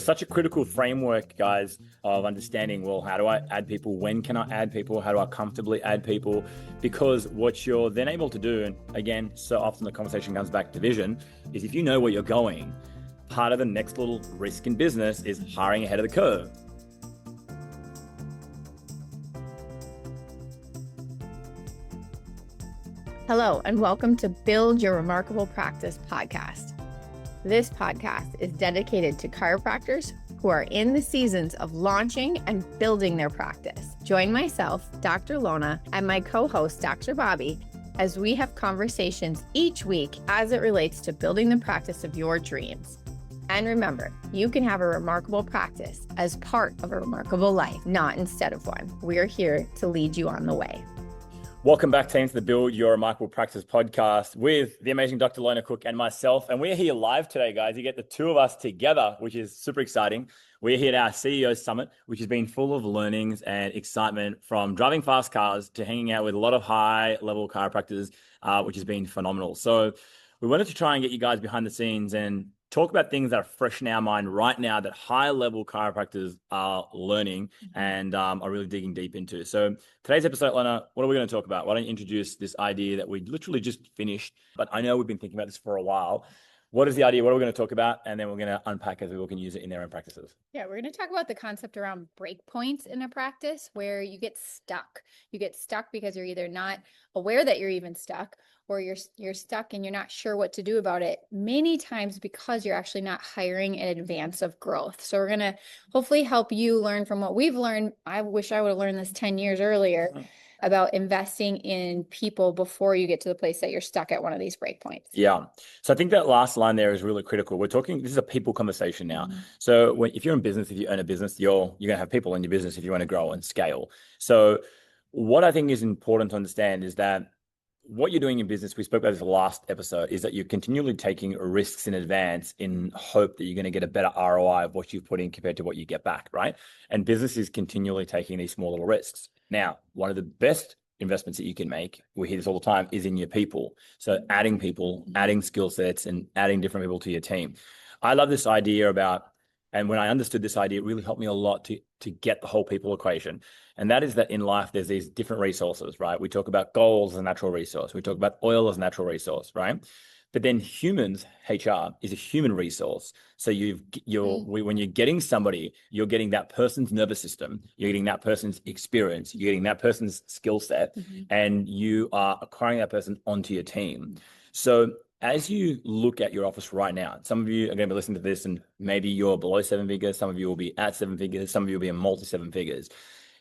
Such a critical framework, guys, of understanding, well, how do I add people? When can I add people? How do I comfortably add people? Because what you're then able to do, and again, so often the conversation comes back to vision, is if you know where you're going, part of the next little risk in business is hiring ahead of the curve. Hello, and welcome to Build Your Remarkable Practice podcast. This podcast is dedicated to chiropractors who are in the seasons of launching and building their practice. Join myself, Dr. Lona, and my co-host, Dr. Bobby, as we have conversations each week as it relates to building the practice of your dreams. And remember, you can have a remarkable practice as part of a remarkable life, not instead of one. We're here to lead you on the way. Welcome back, team, to the Build Your Remarkable Practice podcast with the amazing Dr. Lona Cook and myself. And we're here live today, guys. You get the two of us together, which is super exciting. We're here at our CEO Summit, which has been full of learnings and excitement from driving fast cars to hanging out with a lot of high-level chiropractors, which has been phenomenal. So we wanted to try and get you guys behind the scenes and talk about things that are fresh in our mind right now that high-level chiropractors are learning and are really digging deep into. So today's episode, Lona, what are we going to talk about? Why don't you introduce this idea that we literally just finished, but I know we've been thinking about this for a while. What is the idea? What are we going to talk about? And then we're going to unpack as people can use it in their own practices. Yeah, we're going to talk about the concept around breakpoints in a practice where you get stuck. You get stuck because you're either not aware that you're even stuck, or you're stuck and you're not sure what to do about it, many times because you're actually not hiring in advance of growth. So we're going to hopefully help you learn from what we've learned. I wish I would have learned this 10 years earlier about investing in people before you get to the place that you're stuck at one of these breakpoints. Yeah. So I think that last line there is really critical. We're talking, this is a people conversation now. So if you're in business, if you own a business, you're going to have people in your business if you want to grow and scale. So what I think is important to understand is that what you're doing in business, we spoke about this last episode, is that you're continually taking risks in advance in hope that you're going to get a better ROI of what you've put in compared to what you get back, right? And business is continually taking these small little risks. Now, one of the best investments that you can make, we hear this all the time, is in your people. So adding people, adding skill sets, and adding different people to your team. I love this idea about, and when I understood this idea, it really helped me a lot to get the whole people equation. And that is that in life, there's these different resources, right? We talk about goals as a natural resource. We talk about oil as a natural resource, right? But then humans, HR, is a human resource. So when you're getting somebody, you're getting that person's nervous system, you're getting that person's experience, you're getting that person's skill set, and you are acquiring that person onto your team. So as you look at your office right now, some of you are going to be listening to this and maybe you're below 7 figures, some of you will be at 7 figures, some of you will be in multi-7 figures.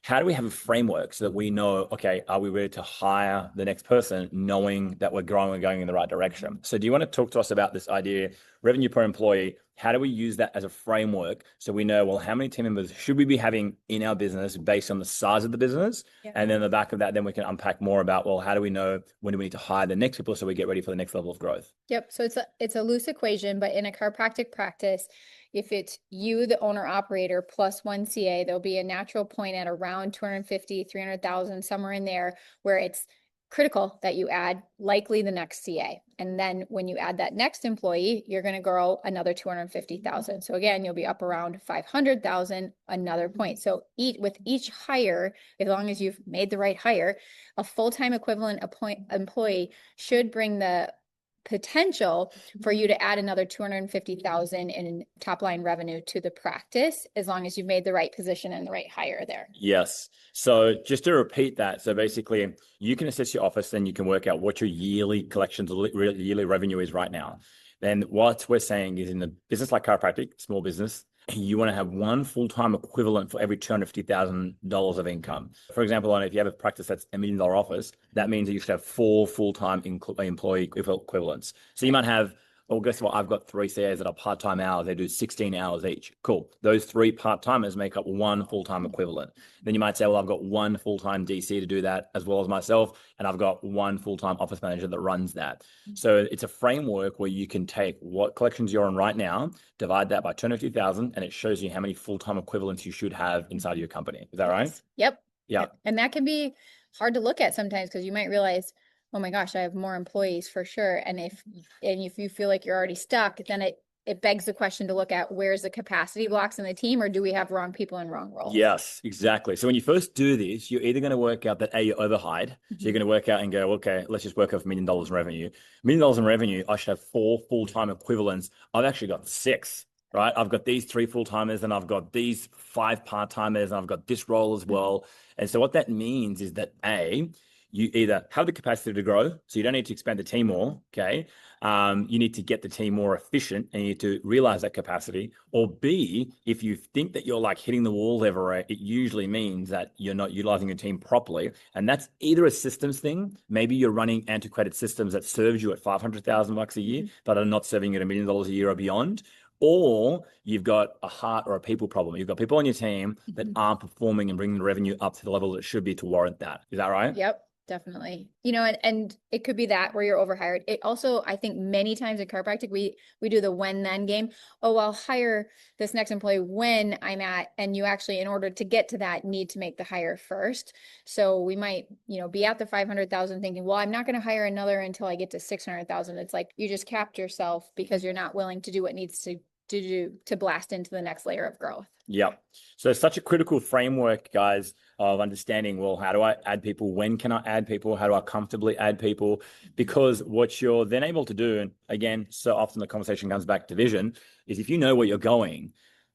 How do we have a framework so that we know, okay, are we ready to hire the next person knowing that we're growing and going in the right direction? So do you want to talk to us about this idea, revenue per employee? How do we use that as a framework so we know, well, how many team members should we be having in our business based on the size of the business? Yeah. And then on the back of that, then we can unpack more about, well, how do we know when do we need to hire the next people so we get ready for the next level of growth? Yep. So it's a loose equation, but in a chiropractic practice, if it's you, the owner operator, plus one CA, there'll be a natural point at around 250, 300,000, somewhere in there where it's critical that you add likely the next CA. And then when you add that next employee, you're going to grow another 250,000. So again, you'll be up around 500,000, another point. So with each hire, as long as you've made the right hire, a full-time equivalent employee should bring the potential for you to add another 250,000 in top line revenue to the practice, as long as you've made the right position and the right hire there. Yes. So just to repeat that, so basically you can assess your office, then you can work out what your yearly collections, yearly revenue is right now. Then what we're saying is in the business like chiropractic, small business, you want to have one full-time equivalent for every $250,000 of income. For example, if you have a practice that's $1 million office, that means that you should have 4 full-time employee equivalents. So you might have, well, guess what? I've got 3 CAs that are part-time hours. They do 16 hours each. Cool. Those 3 part-timers make up 1 full-time equivalent. Then you might say, well, I've got 1 full-time DC to do that as well as myself, and I've got 1 full-time office manager that runs that. So it's a framework where you can take what collections you're on right now, divide that by 250,000, and it shows you how many full-time equivalents you should have inside of your company. Is that right? Yep. Yeah. And that can be hard to look at sometimes because you might realize, oh my gosh, I have more employees for sure. And if you feel like you're already stuck, then it begs the question to look at where's the capacity blocks in the team, or do we have wrong people in wrong roles? Yes, exactly. So when you first do this, you're either going to work out that you're overhired. So you're going to work out and go, okay, let's just work off $1 million in revenue. $1 million in revenue, I should have 4 full-time equivalents. I've actually got 6, right? I've got these 3 full-timers and I've got these 5 part-timers and I've got this role as well. And so what that means is that you either have the capacity to grow, so you don't need to expand the team more, okay? You need to get the team more efficient and you need to realize that capacity. Or B, if you think that you're like hitting the wall everywhere, it usually means that you're not utilizing your team properly. And that's either a systems thing. Maybe you're running antiquated systems that serves you at $500,000 a year, but are not serving you at $1 million a year or beyond. Or you've got a heart or a people problem. You've got people on your team that aren't performing and bringing the revenue up to the level that it should be to warrant that. Is that right? Yep. Definitely. And it could be that where you're overhired. It also, I think many times in chiropractic, we do the when then game. Oh, I'll hire this next employee when I'm at, and you actually, in order to get to that, need to make the hire first. So we might, be at the 500,000 thinking, well, I'm not going to hire another until I get to 600,000. It's like, you just capped yourself because you're not willing to do what needs to do to blast into the next layer of growth. Yep. So it's such a critical framework, guys, of understanding, well, how do I add people? When can I add people? How do I comfortably add people? Because what you're then able to do, and again, so often the conversation comes back to vision, is if you know where you're going,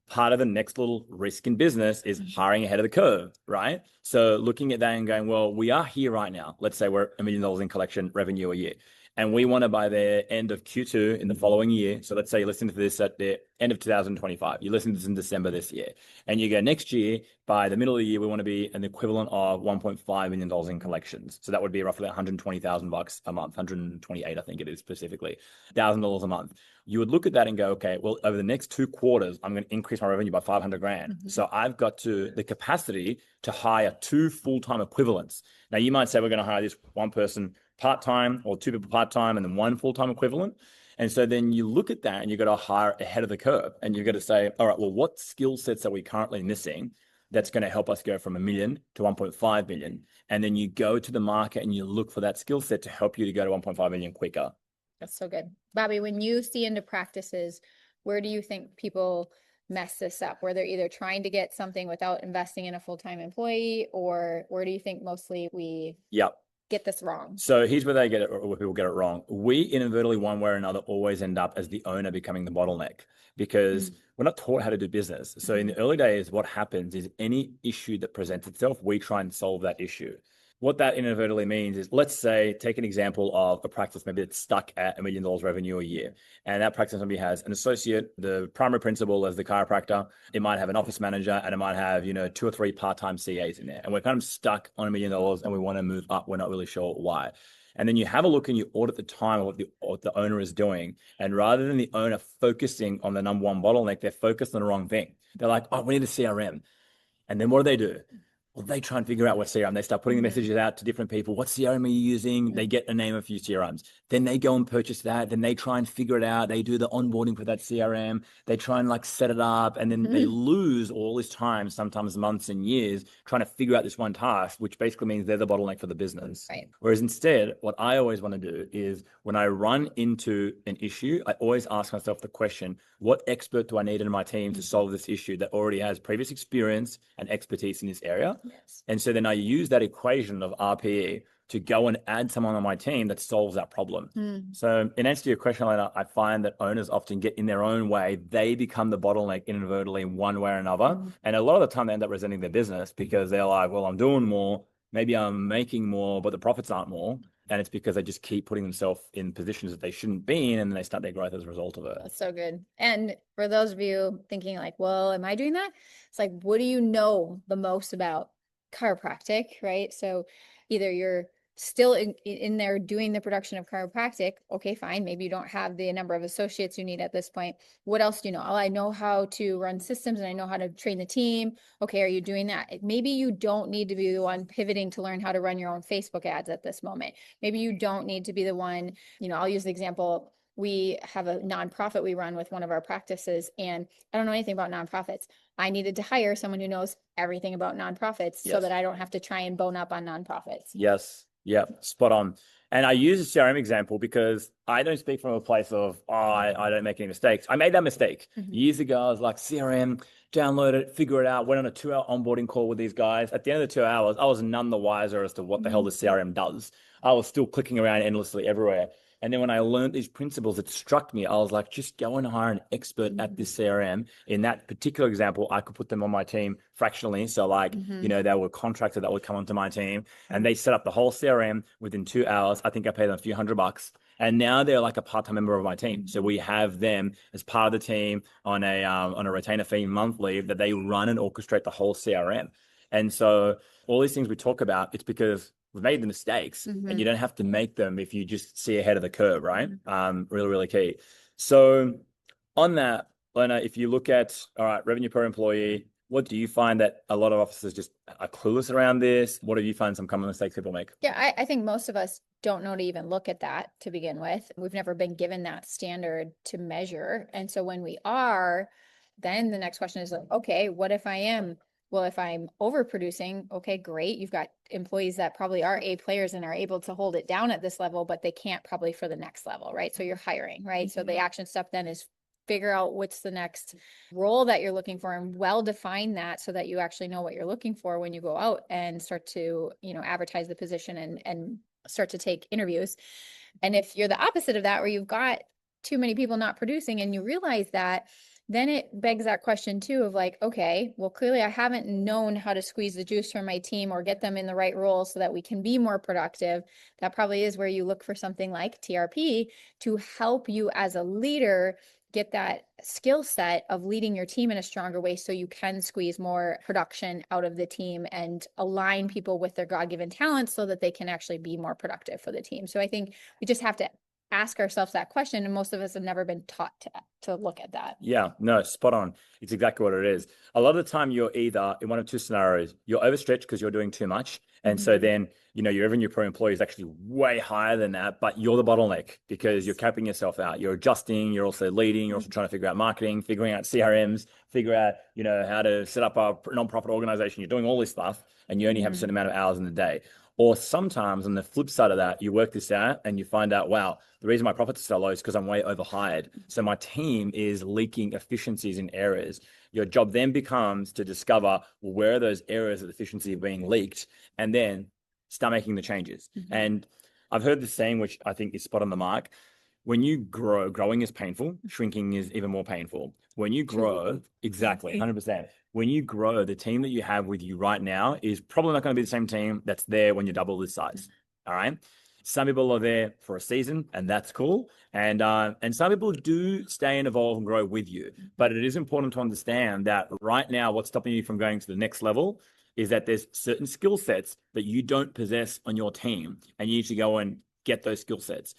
part of the next little risk in business is hiring ahead of the curve, right? So looking at that and going, well, we are here right now. Let's say we're $1 million in collection revenue a year. And we want to, by the end of Q2 in the following year, so let's say you listen to this at the end of 2025, you listen to this in December this year, and you go next year, by the middle of the year, we want to be an equivalent of $1.5 million in collections. So that would be roughly $120,000 a month, 128, I think it is specifically, $1,000 a month. You would look at that and go, okay, well, over the next 2 quarters, I'm going to increase my revenue by 500 grand. So I've got the capacity to hire 2 full-time equivalents. Now you might say we're going to hire this one person part-time or 2 people part-time and then 1 full-time equivalent. And so then you look at that and you've got to hire ahead of the curve and you've got to say, all right, well, what skill sets are we currently missing that's going to help us go from $1 million to 1.5 million? And then you go to the market and you look for that skill set to help you to go to 1.5 million quicker. That's so good. Bobby, when you see into practices, where do you think people mess this up, where they're either trying to get something without investing in a full-time employee, or where do you think mostly we get this wrong? So here's where where people get it wrong. We inadvertently, one way or another, always end up as the owner becoming the bottleneck because we're not taught how to do business. So in the early days, what happens is any issue that presents itself, we try and solve that issue. What that inadvertently means is, let's say, take an example of a practice maybe that's stuck at $1 million revenue a year. And that practice maybe has an associate, the primary principal as the chiropractor. It might have an office manager and it might have, 2 or 3 part-time CAs in there. And we're kind of stuck on $1 million and we want to move up. We're not really sure why. And then you have a look and you audit the time of what the owner is doing. And rather than the owner focusing on the number one bottleneck, they're focused on the wrong thing. They're like, oh, we need a CRM. And then what do? Well, they try and figure out what CRM. They start putting the messages out to different people. What CRM are you using? They get a name of a few CRMs. Then they go and purchase that. Then they try and figure it out. They do the onboarding for that CRM. They try and set it up. And then they lose all this time, sometimes months and years, trying to figure out this one task, which basically means they're the bottleneck for the business. Right. Whereas instead, what I always want to do is when I run into an issue, I always ask myself the question, what expert do I need in my team to solve this issue that already has previous experience and expertise in this area? Yes. And so then I use that equation of RPE to go and add someone on my team that solves that problem. So in answer to your question, Lona, I find that owners often get in their own way. They become the bottleneck inadvertently in one way or another. And a lot of the time they end up resenting their business because they're like, well, I'm doing more. Maybe I'm making more, but the profits aren't more. And it's because they just keep putting themselves in positions that they shouldn't be in, and then they start their growth as a result of it. That's so good. And for those of you thinking like, well, am I doing that? It's like, what do you know the most about chiropractic, right? So either you're still in there doing the production of chiropractic. Okay, fine. Maybe you don't have the number of associates you need at this point. What else do you know? Oh, I know how to run systems and I know how to train the team. Okay, are you doing that? Maybe you don't need to be the one pivoting to learn how to run your own Facebook ads at this moment. Maybe you don't need to be the one, I'll use the example. We have a nonprofit we run with one of our practices, and I don't know anything about nonprofits. I needed to hire someone who knows everything about nonprofits so that I don't have to try and bone up on nonprofits. Yes. Yeah, spot on. And I use a CRM example because I don't speak from a place of, I don't make any mistakes. I made that mistake years ago. I was like, CRM, download it, figure it out, went on a 2-hour onboarding call with these guys. At the end of the 2 hours, I was none the wiser as to what the hell the CRM does. I was still clicking around endlessly everywhere. And then when I learned these principles, it struck me. I was like, just go and hire an expert at this CRM. In that particular example, I could put them on my team fractionally. So like, you know, they were a contractor that would come onto my team and they set up the whole CRM within 2 hours. I think I paid them a few $100. And now they're like a part-time member of my team. So we have them as part of the team on a retainer fee monthly that they run and orchestrate the whole CRM. And so all these things we talk about, it's because we've made the mistakes and you don't have to make them if you just see ahead of the curve, right? Really, really key. So on that, Lona, if you look at, all right, revenue per employee, what do you find that a lot of officers just are clueless around this? What do you find some common mistakes people make? Yeah, I think most of us don't know to even look at that to begin with. We've never been given that standard to measure. And so when we are, then the next question is like, okay, what if I am? Well, if I'm overproducing, okay, great. You've got employees that probably are A players and are able to hold it down at this level, but they can't probably for the next level, right? So you're hiring, right? So the action step then is figure out what's the next role that you're looking for and well define that so that you actually know what you're looking for when you go out and start to, you know, advertise the position and start to take interviews. And if you're the opposite of that, where you've got too many people not producing and you realize that, then it begs that question too of like, okay, well, clearly I haven't known how to squeeze the juice from my team or get them in the right role so that we can be more productive. That probably is where you look for something like TRP to help you as a leader get that skill set of leading your team in a stronger way so you can squeeze more production out of the team and align people with their God-given talents so that they can actually be more productive for the team. So I think we just have to ask ourselves that question, and most of us have never been taught to look at that. Yeah, no, spot on. It's exactly what it is. A lot of the time you're either in one of two scenarios. You're overstretched because you're doing too much. And so then, you know, your revenue per employee is actually way higher than that, but you're the bottleneck because you're capping yourself out. You're adjusting, you're also leading, you're also trying to figure out marketing, figuring out CRMs, figure out, you know, how to set up a nonprofit organization. You're doing all this stuff and you only have a certain amount of hours in the day. Or sometimes on the flip side of that, you work this out and you find out, wow, the reason my profits are so low is because I'm way overhired. So my team is leaking efficiencies in areas. Your job then becomes to discover, well, where are those areas of efficiency being leaked, and then start making the changes. And I've heard this saying, which I think is spot on the mark. When you grow, growing is painful, shrinking is even more painful. When you grow, exactly, 100%. When you grow, the team that you have with you right now is probably not going to be the same team that's there when you double this size. All right. Some people are there for a season, and that's cool. And some people do stay and evolve and grow with you. But it is important to understand that right now, what's stopping you from going to the next level is that there's certain skill sets that you don't possess on your team, and you need to go and get those skill sets.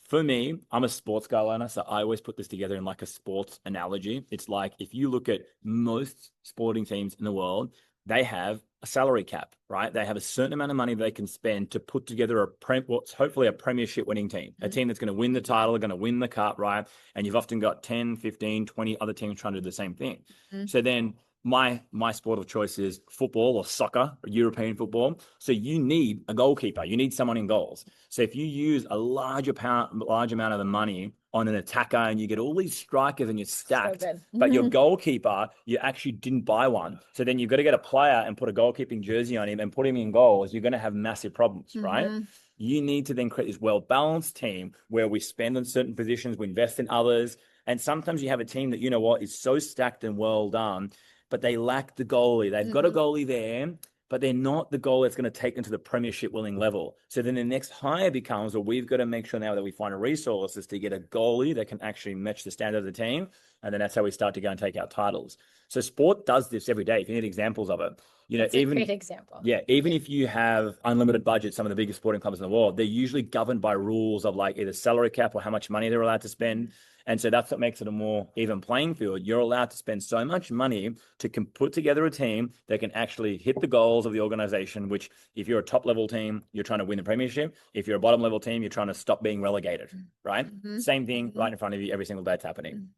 For me, I'm a sports guy, Lona, so I always put this together in like a sports analogy. It's like if you look at most sporting teams in the world, they have a salary cap, right? They have a certain amount of money they can spend to put together what's hopefully a premiership winning team, a team that's going to win the title, going to win the cup, right? And you've often got 10, 15, 20 other teams trying to do the same thing. So then my sport of choice is football or soccer, or European football. So you need a goalkeeper. You need someone in goals. So if you use a large amount of the money on an attacker and you get all these strikers and you're stacked, but your goalkeeper, you actually didn't buy one. So then you've got to get a player and put a goalkeeping jersey on him and put him in goals. You're going to have massive problems, right? You need to then create this well-balanced team where we spend on certain positions, we invest in others. And sometimes you have a team that, you know what, is so stacked and well done, but they lack the goalie. They've got a goalie there, but they're not the goal that's going to take them to the premiership winning level. So then the next hire becomes, well, we've got to make sure now that we find resources to get a goalie that can actually match the standard of the team. And then that's how we start to go and take out titles. So sport does this every day. If you need examples of it, you know, That's even a great example. Yeah, even if you have unlimited budget, some of the biggest sporting clubs in the world, they're usually governed by rules of like either salary cap or how much money they're allowed to spend. And so that's what makes it a more even playing field. You're allowed to spend so much money to put together a team that can actually hit the goals of the organization, which if you're a top level team, you're trying to win the premiership. If you're a bottom level team, you're trying to stop being relegated, right? Same thing right in front of you every single day it's happening.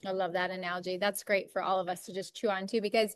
I love that analogy. That's great for all of us to just chew on too, because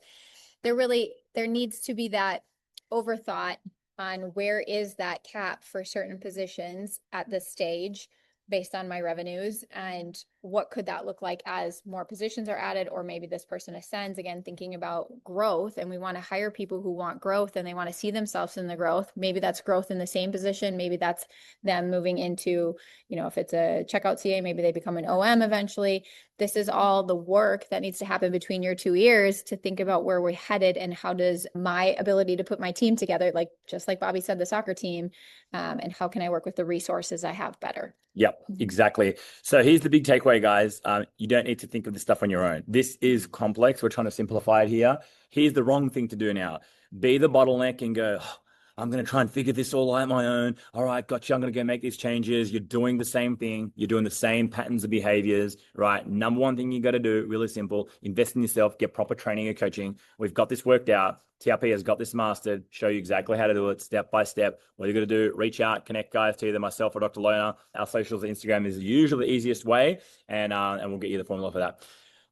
there needs to be that overthought on where is that cap for certain positions at this stage based on my revenues, and what could that look like as more positions are added, or maybe this person ascends. Again, thinking about growth, and we want to hire people who want growth and they want to see themselves in the growth. Maybe that's growth in the same position. Maybe that's them moving into, if it's a checkout CA, maybe they become an OM eventually. This is all the work that needs to happen between your 2 ears to think about where we're headed and how does my ability to put my team together, just like Bobby said, the soccer team, and how can I work with the resources I have better? Yep, exactly. So here's the big takeaway, guys. You don't need to think of this stuff on your own. This is complex. We're trying to simplify it here. Here's the wrong thing to do now. Be the bottleneck and go, "Oh, I'm going to try and figure this all out on my own. All right, gotcha. I'm going to go make these changes." You're doing the same thing. You're doing the same patterns of behaviors, right? Number one thing you got to do, really simple, invest in yourself, get proper training and coaching. We've got this worked out. TRP has got this mastered, show you exactly how to do it step by step. What you're going to do, reach out, connect guys to either myself or Dr. Lona. Our socials, Instagram is usually the easiest way, and we'll get you the formula for that.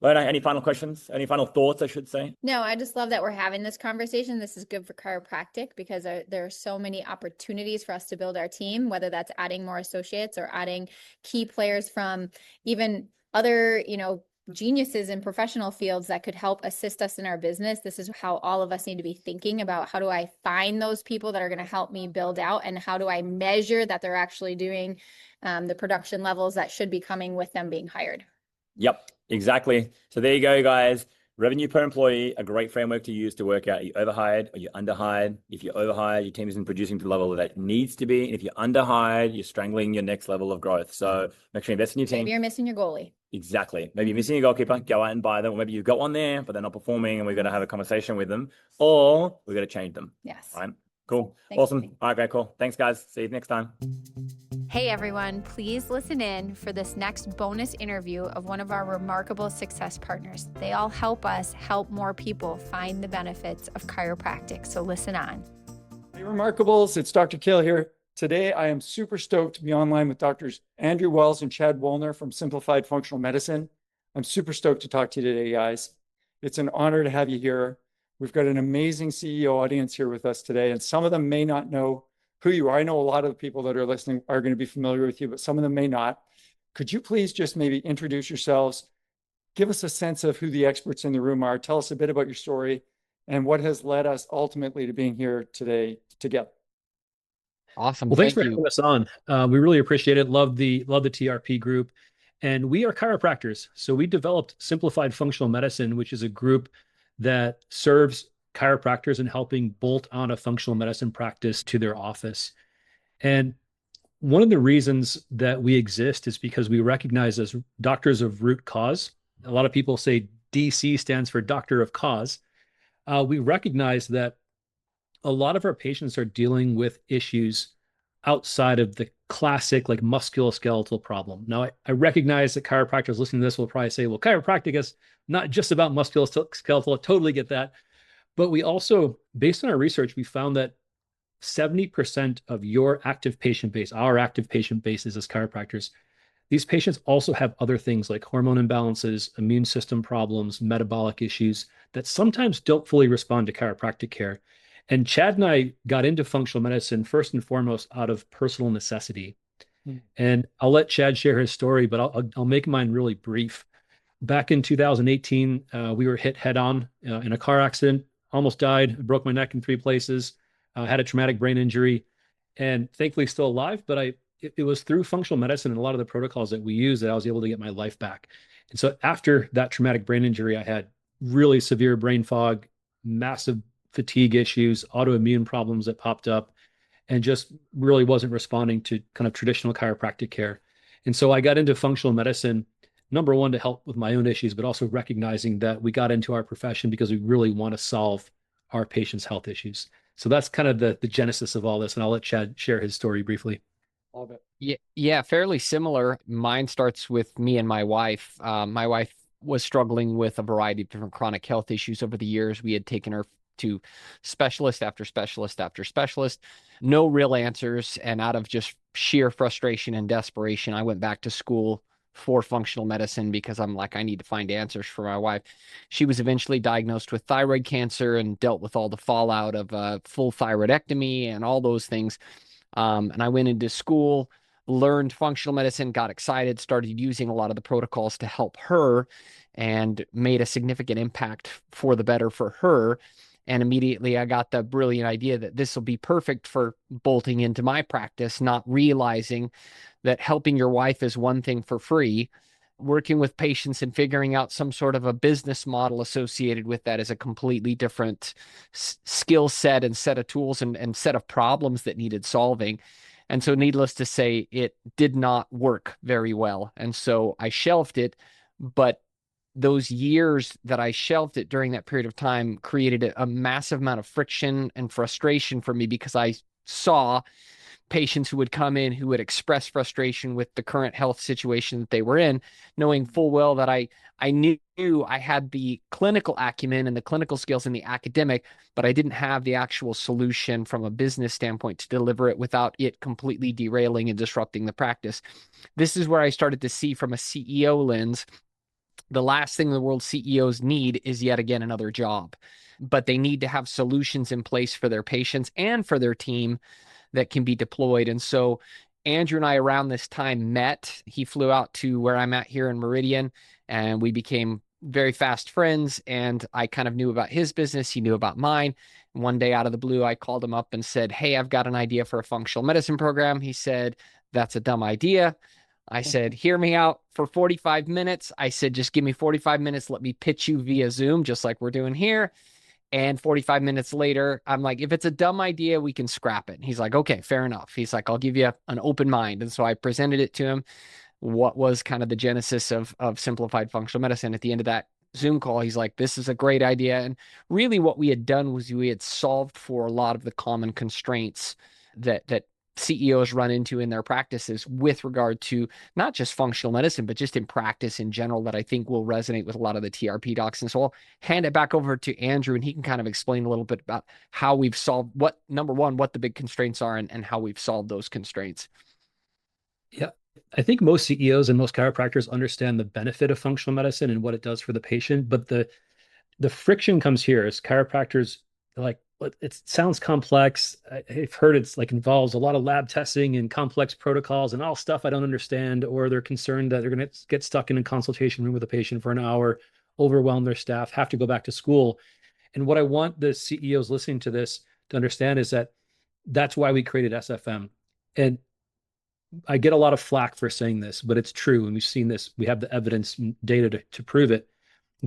Lona, any final questions? Any final thoughts, I should say? No, I just love that we're having this conversation. This is good for chiropractic because there are so many opportunities for us to build our team, whether that's adding more associates or adding key players from even other, geniuses in professional fields that could help assist us in our business. This is how all of us need to be thinking about, how do I find those people that are going to help me build out, and how do I measure that they're actually doing the production levels that should be coming with them being hired. Yep, exactly. So there you go, guys. Revenue per employee, a great framework to use to work out, are you overhired or you underhired? If you're overhired, your team isn't producing to the level that it needs to be. And if you're underhired, you're strangling your next level of growth. So make sure you invest in your team. Maybe you're missing your goalie. Exactly. Maybe you're missing a goalkeeper, go out and buy them. Or maybe you've got one there, but they're not performing and we're going to have a conversation with them, or we're going to change them. Yes. All right. Cool. Thanks, awesome. Tony. All right, great. Cool. Thanks, guys. See you next time. Hey everyone, please listen in for this next bonus interview of one of our remarkable success partners. They all help us help more people find the benefits of chiropractic. So listen on. Hey Remarkables, it's Dr. Kale here. Today I am super stoked to be online with Doctors Andrew Wells and Chad Woolner from Simplified Functional Medicine. I'm super stoked to talk to you today, guys. It's an honor to have you here. We've got an amazing CEO audience here with us today, and some of them may not know who you are. I know a lot of the people that are listening are going to be familiar with you, but some of them may not. Could you please just maybe introduce yourselves, give us a sense of who the experts in the room are, tell us a bit about your story and what has led us ultimately to being here today together. Awesome. Well, thanks for Thank you. having us on. We really appreciate it. Love the TRP group. And we are chiropractors. So we developed Simplified Functional Medicine, which is a group that serves chiropractors in helping bolt on a functional medicine practice to their office. And one of the reasons that we exist is because we recognize as doctors of root cause. A lot of people say DC stands for doctor of cause. We recognize that a lot of our patients are dealing with issues outside of the classic like musculoskeletal problem. Now, I recognize that chiropractors listening to this will probably say, well, chiropractic is not just about musculoskeletal. I totally get that. But we also, based on our research, we found that 70% of your active patient base, our active patient base is as chiropractors, these patients also have other things like hormone imbalances, immune system problems, metabolic issues that sometimes don't fully respond to chiropractic care. And Chad and I got into functional medicine first and foremost out of personal necessity. And I'll let Chad share his story, but I'll make mine really brief. Back in 2018, we were hit head on in a car accident, almost died, broke my neck in 3 places, had a traumatic brain injury, and thankfully still alive. But it was through functional medicine and a lot of the protocols that we use that I was able to get my life back. And so after that traumatic brain injury, I had really severe brain fog, massive fatigue issues, autoimmune problems that popped up, and just really wasn't responding to kind of traditional chiropractic care. And so I got into functional medicine, number one, to help with my own issues, but also recognizing that we got into our profession because we really want to solve our patients' health issues. So that's kind of the genesis of all this. And I'll let Chad share his story briefly. All of it. Yeah, fairly similar. Mine starts with me and my wife. My wife was struggling with a variety of different chronic health issues over the years. We had taken her to specialist after specialist after specialist, no real answers. And out of just sheer frustration and desperation, I went back to school for functional medicine because I'm like, I need to find answers for my wife. She was eventually diagnosed with thyroid cancer and dealt with all the fallout of full thyroidectomy and all those things. And I went into school, learned functional medicine, got excited, started using a lot of the protocols to help her, and made a significant impact for the better for her. And immediately I got the brilliant idea that this will be perfect for bolting into my practice, not realizing that helping your wife is one thing for free. Working with patients and figuring out some sort of a business model associated with that is a completely different skill set and set of tools and set of problems that needed solving. And so, needless to say, it did not work very well. And so I shelved it. But those years that I shelved it during that period of time created a massive amount of friction and frustration for me because I saw patients who would come in who would express frustration with the current health situation that they were in, knowing full well that I knew I had the clinical acumen and the clinical skills and the academic, but I didn't have the actual solution from a business standpoint to deliver it without it completely derailing and disrupting the practice. This is where I started to see from a CEO lens, the last thing the world CEOs need is yet again another job, but they need to have solutions in place for their patients and for their team that can be deployed. And so Andrew and I around this time met. He flew out to where I'm at here in Meridian, and we became very fast friends. And I kind of knew about his business. He knew about mine. And one day out of the blue, I called him up and said, "Hey, I've got an idea for a functional medicine program." He said, "That's a dumb idea." I said, "Hear me out for 45 minutes. I said, "Just give me 45 minutes. Let me pitch you via Zoom, just like we're doing here." And 45 minutes later, I'm like, "If it's a dumb idea, we can scrap it." And he's like, "Okay, fair enough." He's like, "I'll give you an open mind." And so I presented it to him, what was kind of the genesis of simplified functional medicine. At the end of that Zoom call, he's like, "This is a great idea." And really what we had done was we had solved for a lot of the common constraints that CEOs run into in their practices with regard to not just functional medicine, but just in practice in general, that I think will resonate with a lot of the TRP docs. And so I'll hand it back over to Andrew, and he can kind of explain a little bit about how we've solved number one, what the big constraints are and how we've solved those constraints. Yeah. I think most CEOs and most chiropractors understand the benefit of functional medicine and what it does for the patient, but the friction comes here as chiropractors like, it sounds complex. I've heard it's like involves a lot of lab testing and complex protocols and all stuff I don't understand, or they're concerned that they're going to get stuck in a consultation room with a patient for an hour, overwhelm their staff, have to go back to school. And what I want the CEOs listening to this to understand is that that's why we created SFM. And I get a lot of flack for saying this, but it's true. And we've seen this. We have the evidence and data to prove it.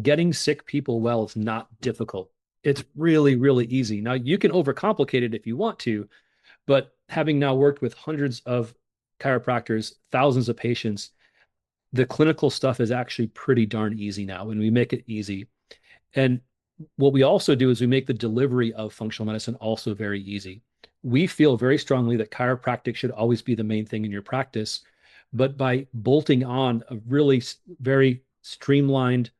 Getting sick people well is not difficult. It's really, really easy. Now, you can overcomplicate it if you want to, but having now worked with hundreds of chiropractors, thousands of patients, the clinical stuff is actually pretty darn easy now, and we make it easy. And what we also do is we make the delivery of functional medicine also very easy. We feel very strongly that chiropractic should always be the main thing in your practice, but by bolting on a really very streamlined,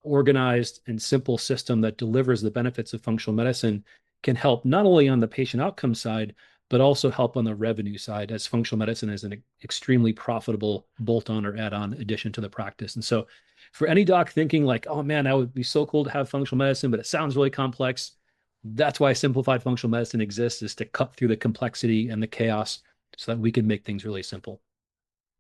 organized, and simple system that delivers the benefits of functional medicine can help not only on the patient outcome side, but also help on the revenue side, as functional medicine is an extremely profitable bolt-on or add-on addition to the practice. And so for any doc thinking like, "Oh man, that would be so cool to have functional medicine, but it sounds really complex," that's why simplified functional medicine exists, is to cut through the complexity and the chaos so that we can make things really simple.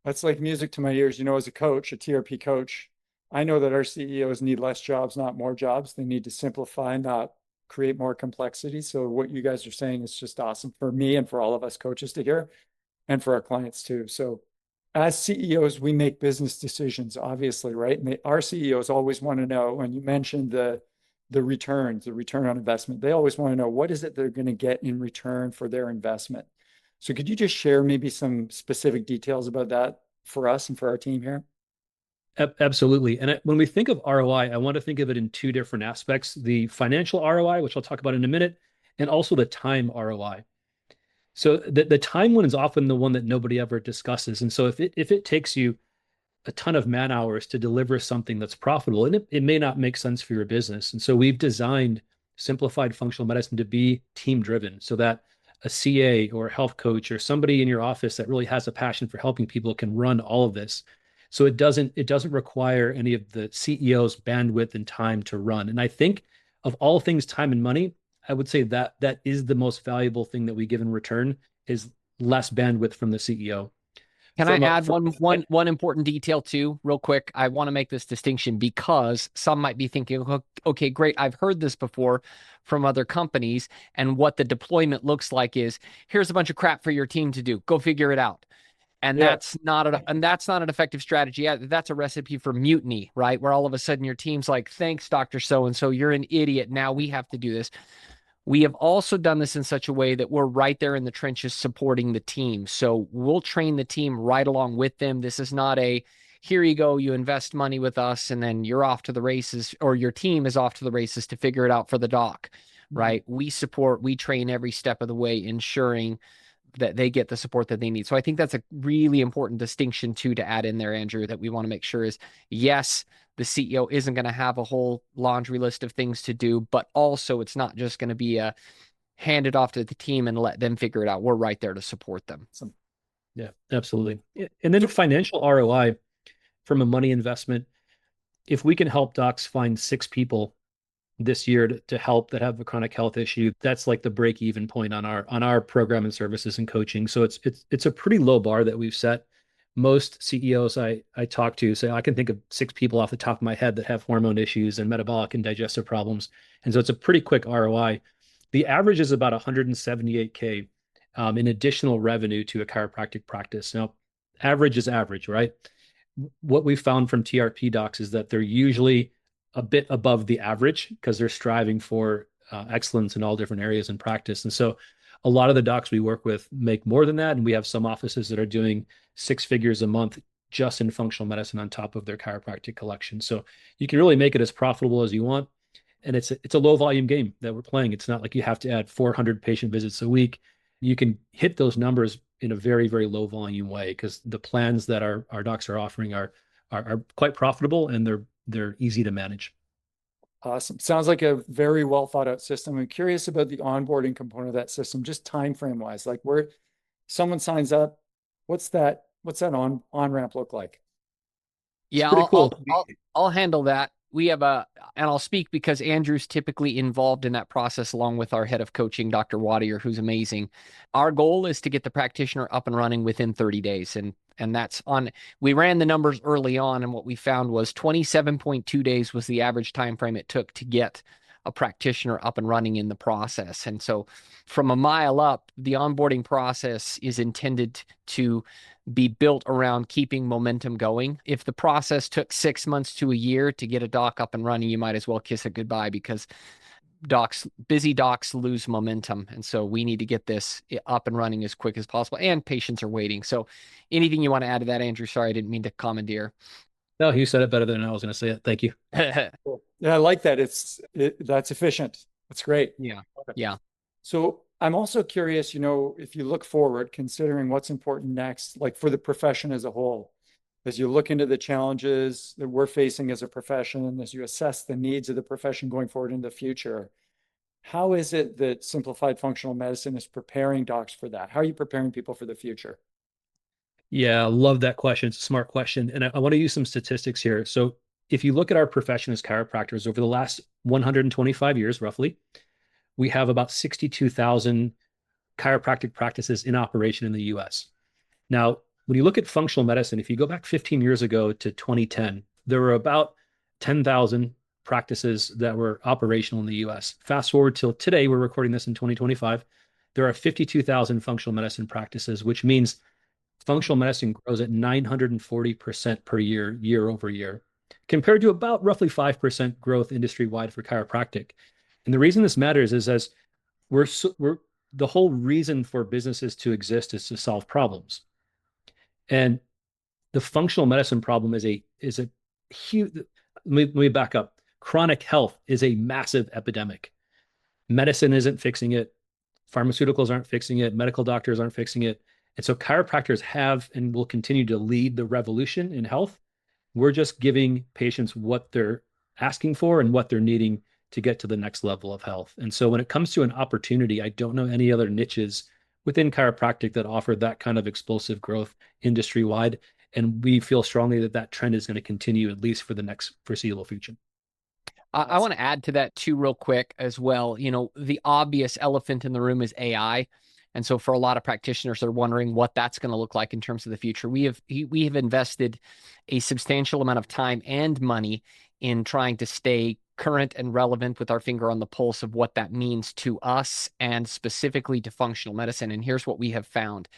That's like music to my ears. As a coach, a TRP coach, I know that our CEOs need less jobs, not more jobs. They need to simplify, not create more complexity. So what you guys are saying is just awesome for me and for all of us coaches to hear, and for our clients too. So as CEOs, we make business decisions, obviously, right? And our CEOs always want to know, and you mentioned the returns, the return on investment. They always want to know, what is it they're going to get in return for their investment? So could you just share maybe some specific details about that for us and for our team here? Absolutely. And when we think of ROI, I want to think of it in two different aspects: the financial ROI, which I'll talk about in a minute, and also the time ROI. So the time one is often the one that nobody ever discusses. And so if it takes you a ton of man hours to deliver something that's profitable, and it may not make sense for your business. And so we've designed simplified functional medicine to be team driven, so that a CA or a health coach or somebody in your office that really has a passion for helping people can run all of this. So it doesn't require any of the CEO's bandwidth and time to run. And I think of all things, time and money, I would say that that is the most valuable thing that we give in return is less bandwidth from the CEO. Can I add one important detail too, real quick? I want to make this distinction because some might be thinking, okay, great, I've heard this before from other companies, and what the deployment looks like is here's a bunch of crap for your team to do. Go figure it out. And that's not an effective strategy. That's a recipe for mutiny, right? Where all of a sudden your team's like, thanks, Dr. So-and-so, you're an idiot. Now we have to do this. We have also done this in such a way that we're right there in the trenches supporting the team. So we'll train the team right along with them. This is not a, here you go, you invest money with us, and then you're off to the races, or your team is off to the races to figure it out for the doc, right? We support, we train every step of the way, ensuring that they get the support that they need. So I think that's a really important distinction too to add in there, Andrew, that we want to make sure is, yes, the CEO isn't going to have a whole laundry list of things to do, but also it's not just going to be a hand it off to the team and let them figure it out. We're right there to support them. Yeah, absolutely. And then financial ROI from a money investment, if we can help docs find 6 people this year to help that have a chronic health issue, that's like the break-even point on our program and services and coaching. So it's a pretty low bar that we've set. Most CEOs I talk to say, I can think of 6 people off the top of my head that have hormone issues and metabolic and digestive problems. And so it's a pretty quick ROI. The average is about 178K in additional revenue to a chiropractic practice. Now, average is average, right? What we found from TRP docs is that they're usually a bit above the average because they're striving for excellence in all different areas in practice. And so a lot of the docs we work with make more than that. And we have some offices that are doing 6 figures a month just in functional medicine on top of their chiropractic collection. So you can really make it as profitable as you want. And it's a low volume game that we're playing. It's not like you have to add 400 patient visits a week. You can hit those numbers in a very, very low volume way because the plans that our docs are offering are quite profitable and they're easy to manage. Awesome. Sounds like a very well thought out system. I'm curious about the onboarding component of that system, just time frame wise, like where someone signs up, what's that on ramp look like? Yeah, pretty cool. I'll handle that. We have and I'll speak because Andrew's typically involved in that process along with our head of coaching, Dr. Wadier, who's amazing. Our goal is to get the practitioner up and running within 30 days. And that's on, we ran the numbers early on, and what we found was 27.2 days was the average time frame it took to get a practitioner up and running in the process. And so from a mile up, the onboarding process is intended to be built around keeping momentum going. If the process took 6 months to a year to get a doc up and running, you might as well kiss it goodbye because busy docs lose momentum. And so we need to get this up and running as quick as possible, and patients are waiting. So anything you want to add to that, Andrew? Sorry, I didn't mean to commandeer. No, you said it better than I was going to say it. Thank you. Cool. Yeah, I like that. That's efficient. That's great. Yeah. Yeah. So I'm also curious, if you look forward, considering what's important next, like for the profession as a whole, as you look into the challenges that we're facing as a profession, and as you assess the needs of the profession going forward in the future, how is it that Simplified Functional Medicine is preparing docs for that? How are you preparing people for the future? Yeah, I love that question. It's a smart question. And I want to use some statistics here. So if you look at our profession as chiropractors over the last 125 years, roughly, we have about 62,000 chiropractic practices in operation in the US. Now, when you look at functional medicine, if you go back 15 years ago to 2010, there were about 10,000 practices that were operational in the US. Fast forward till today, we're recording this in 2025, there are 52,000 functional medicine practices, which means functional medicine grows at 940% per year, year over year, compared to about roughly 5% growth industry-wide for chiropractic. And the reason this matters is as we're the whole reason for businesses to exist is to solve problems. And the functional medicine problem is a huge, let me back up. Chronic health is a massive epidemic. Medicine isn't fixing it. Pharmaceuticals aren't fixing it. Medical doctors aren't fixing it. And so chiropractors have and will continue to lead the revolution in health. We're just giving patients what they're asking for and what they're needing to get to the next level of health. And so when it comes to an opportunity, I don't know any other niches within chiropractic that offer that kind of explosive growth industry-wide. And we feel strongly that that trend is going to continue at least for the next foreseeable future. I want to add to that too, real quick as well. You know, the obvious elephant in the room is AI. And so for a lot of practitioners, they're wondering what that's going to look like in terms of the future. We have invested a substantial amount of time and money in trying to stay current and relevant with our finger on the pulse of what that means to us and specifically to functional medicine. And here's what we have found.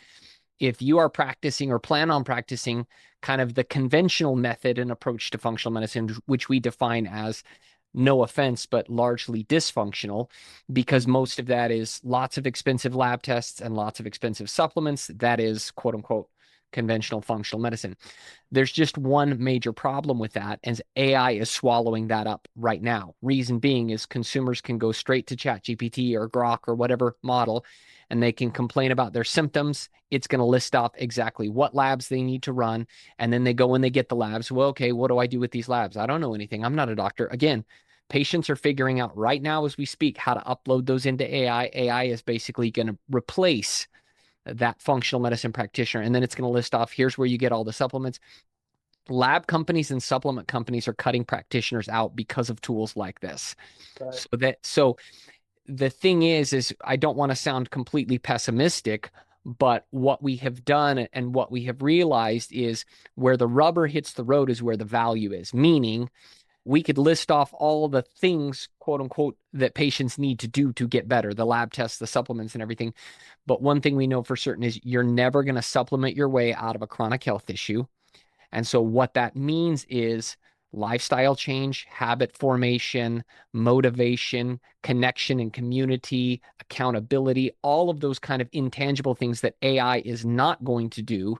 If you are practicing or plan on practicing kind of the conventional method and approach to functional medicine, which we define as, no offense, but largely dysfunctional, because most of that is lots of expensive lab tests and lots of expensive supplements. That is, quote unquote, conventional functional medicine. There's just one major problem with that, and AI is swallowing that up right now. Reason being is consumers can go straight to ChatGPT or Grok or whatever model, and they can complain about their symptoms. It's going to list off exactly what labs they need to run. And then they go and they get the labs. Well, okay, what do I do with these labs? I don't know anything. I'm not a doctor. Again, patients are figuring out right now as we speak how to upload those into AI. AI is basically going to replace that functional medicine practitioner. And then it's going to list off, here's where you get all the supplements. Lab companies and supplement companies are cutting practitioners out because of tools like this. Right. So the thing is I don't want to sound completely pessimistic, but what we have done and what we have realized is where the rubber hits the road is where the value is. Meaning we could list off all the things, quote unquote, that patients need to do to get better, the lab tests, the supplements and everything. But one thing we know for certain is you're never going to supplement your way out of a chronic health issue. And so what that means is lifestyle change, habit formation, motivation, connection and community, accountability, all of those kind of intangible things that AI is not going to do,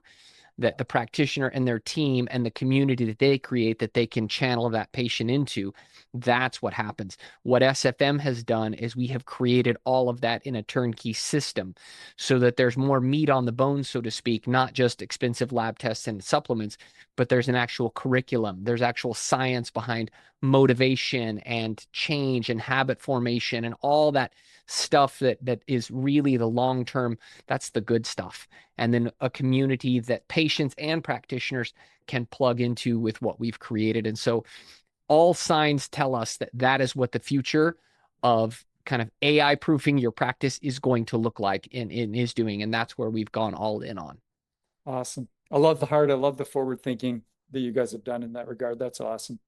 that the practitioner and their team and the community that they create, that they can channel that patient into. That's what happens. What SFM has done is we have created all of that in a turnkey system so that there's more meat on the bone, so to speak, not just expensive lab tests and supplements, but there's an actual curriculum. There's actual science behind motivation and change and habit formation and all that stuff that is really the long-term, that's the good stuff. And then a community that patients and practitioners can plug into with what we've created. And so all signs tell us that that is what the future of kind of AI proofing your practice is going to look like and is doing. And that's where we've gone all in on. Awesome. I love the heart. I love the forward thinking that you guys have done in that regard. That's awesome.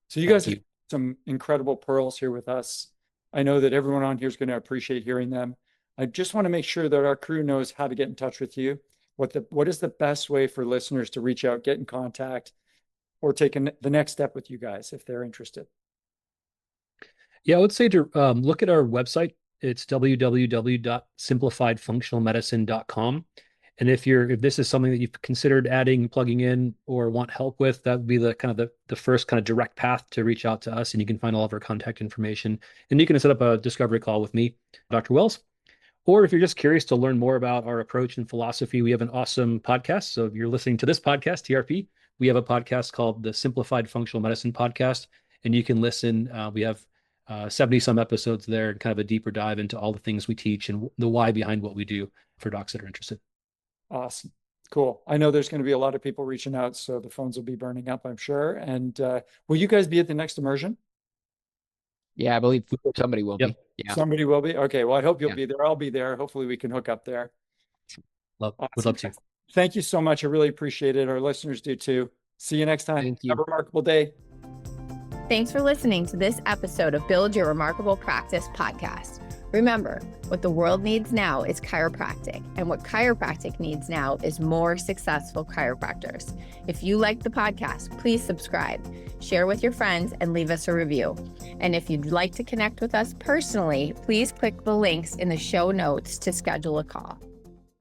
So you guys have some incredible pearls here with us. I know that everyone on here is going to appreciate hearing them. I just want to make sure that our crew knows how to get in touch with you. What is the best way for listeners to reach out, get in contact, or take the next step with you guys if they're interested? Yeah, I would say to look at our website. It's www.simplifiedfunctionalmedicine.com. And if this is something that you've considered adding, plugging in, or want help with, that would be the first kind of direct path to reach out to us. And you can find all of our contact information. And you can set up a discovery call with me, Dr. Wells. Or if you're just curious to learn more about our approach and philosophy, we have an awesome podcast. So if you're listening to this podcast, TRP, we have a podcast called the Simplified Functional Medicine Podcast. And you can listen. We have 70 some episodes there and kind of a deeper dive into all the things we teach and the why behind what we do for docs that are interested. Awesome. Cool. I know there's going to be a lot of people reaching out, so the phones will be burning up, I'm sure. And will you guys be at the next immersion? Yeah, I believe somebody will be. Yeah. Somebody will be? Okay. Well, I hope you'll be there. I'll be there. Hopefully we can hook up there. Would love to. Thank you so much. I really appreciate it. Our listeners do too. See you next time. Thank you. Have a remarkable day. Thanks for listening to this episode of Build Your Remarkable Practice podcast. Remember, what the world needs now is chiropractic, and what chiropractic needs now is more successful chiropractors. If you like the podcast, please subscribe, share with your friends, and leave us a review. And if you'd like to connect with us personally, please click the links in the show notes to schedule a call.